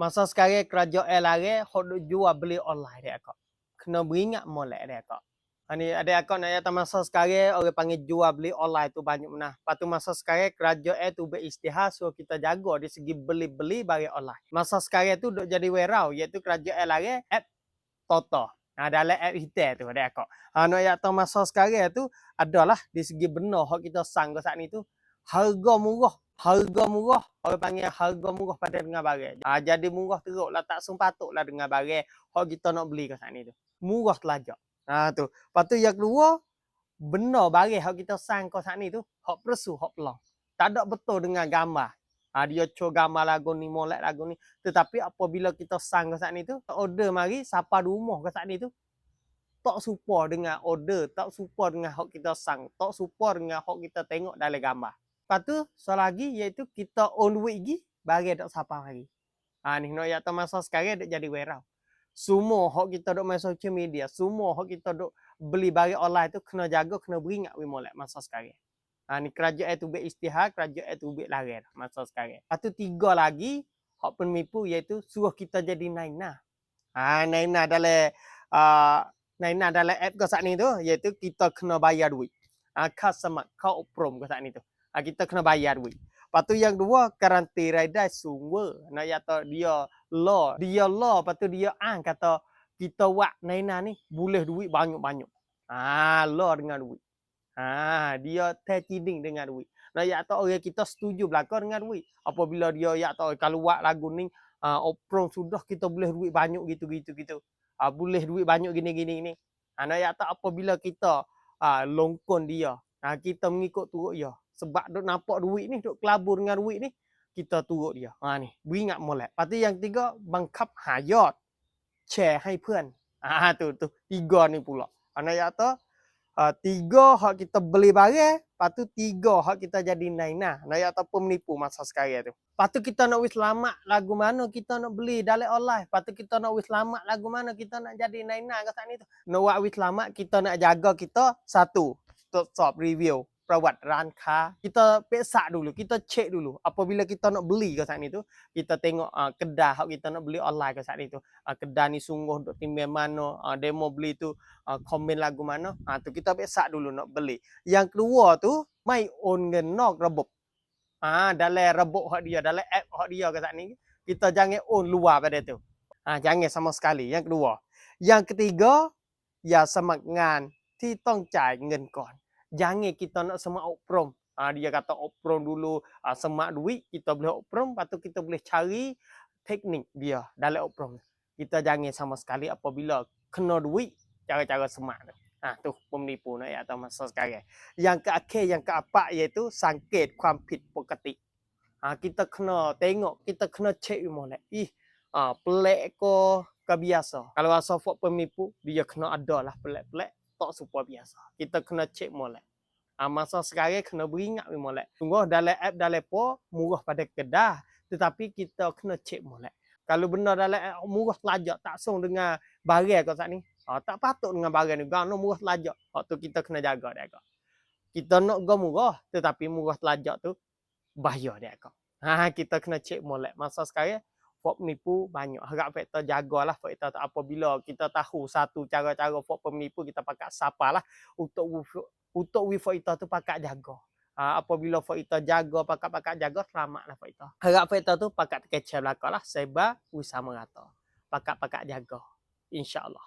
Masa sekarang kerajaan larang hok duk jual beli online dia kak. Kena beringat molek dia kak. Ni ada akak nak kata masa sekarang orang panggil jual beli online tu banyak menah. Lepas tu masa sekarang kerajaan tu beristihad suruh kita jaga dari segi beli-beli barang online. Masa sekarang tu duk jadi warehouse iaitu kerajaan larang app Toto. Dalam app hitam tu ada akak. Nak kata masa sekarang tu adalah di segi benar hok kita sang ke saat ni tu harga murah. Harga murah. Orang panggil harga murah pada dengan barang. Jadi murah teruk lah. Tak sepatut lah dengan barang. Hok kita nak beli ke saat ni tu. Murah telajak. Tu. Lepas tu yang kedua. Benar barang hok kita sang ke saat ni tu. Hok persu, hok pelong. Tak ada betul dengan gambar. Dia show gambar lagu ni, molek lagu ni. Tetapi apabila kita sang ke saat ni tu. Order mari. Siapa rumah ke saat ni tu. Tak serupa dengan order. Tak serupa dengan hok kita sang. Tak serupa dengan hok kita tengok dalam gambar. Lepas tu, soal lagi iaitu kita on duit lagi, barang tak siapa lagi. Ni nak kata masa sekarang dak jadi warehouse. Semua hok kita duk main social media, semua hok kita duk beli barang online tu kena jaga, kena beringat we molek masa sekarang. Ni kerajaan tu beristihad, kerajaan tu larang masa sekarang. Lepas tu tiga lagi hok penipu iaitu suruh kita jadi naina. Naina dalam naina dalam app ke saat ni tu iaitu kita kena bayar duit. Customer kau oprom ke saat ni tu. Kita kena bayar duit. Lepas tu yang dua, karanti radai sumber. Nak kata dia law. Dia law, lepas tu dia kata kita buat naina ni boleh duit banyak-banyak. Law dengan duit. Dia terciding dengan duit. Nak kata orang kita setuju belaka dengan duit. Apabila dia kata kalau buat lagu ni oprom sudah kita boleh duit banyak gitu. Boleh duit banyak gini. Nak kata apabila kita longkon dia. Kita mengikut turut dia. Sebab duk nampak duit ni, duk kelabur dengan duit ni, kita turut dia. Ni, beringat molek. Lepas tu yang tiga, bangkap hayat. Share hai พื่อน. Tu. Tiga ni pula. Nak kata, tiga hak kita beli barang, lepas tu tiga hak kita jadi naina. Nak kata penipu masa sekarang tu. Lepas tu kita nak wis selamat lagu mana kita nak beli dalam online. Lepas tu kita nak wis selamat lagu mana kita nak jadi naina ke saat ni tu. Nak buat wis selamat, kita nak jaga kita satu. Stop review. Perawat ranka. Kita periksa dulu, kita cek dulu. Apabila kita nak beli ke saat ni tu, kita tengok kedai hak kita nak beli online ke saat ni tu. Kedai ni sungguh duk timbang mana, demo beli tu komen lagu mana. Tu kita periksa dulu nak beli. Yang kedua tu, mai on ngenok rebuk. Dalam rebuk hak dia, dalam app hak dia ke saat ni, kita jangan on luar pada tu. Jangan sama sekali. Yang kedua. Yang ketiga, ya sมัครงานที่ต้องจ่ายเงินก่อน Jangan kita nak semak oprom. Dia kata oprom dulu, semak duit, kita boleh oprom, lepas tu kita boleh cari teknik dia dalam oprom. Kita jangan sama sekali apabila kena duit, cara-cara semak tu. Tu penipu nak atau masa sekarang. Yang keakhir, yang keempat iaitu sangkit ความผิดปกติ kita kena tengok, kita kena cek molek. Pelik ke biasa. Kalau rasa fok penipu, dia kena ada lah pelik-pelik. Tak serupa biasa. Kita kena cek molek. Masa sekarang kena beringat molek. Sungguh dalam app dalam po murah pada kedai, tetapi kita kena cek molek. Kalau benar dalam app murah telajak tak song dengan barang kat saat ni. Tak patut dengan barang ni. Gano murah telajak. Tu kita kena jaga dia kak. Kita nak go murah, tetapi murah telajak tu bahaya dia kak. Kita kena cek molek. Masa sekarang fok penipu banyak. Harap kita jagalah fok kita apabila kita tahu satu cara-cara fok penipu kita pakai siapa lah untuk fok kita tu pakai jaga. Apabila fok kita jaga pakai jaga selamatlah fok kita. Harap fok kita tu pakai kecil belaka lah sebab usaha merata. Pakai jaga. Insya-Allah.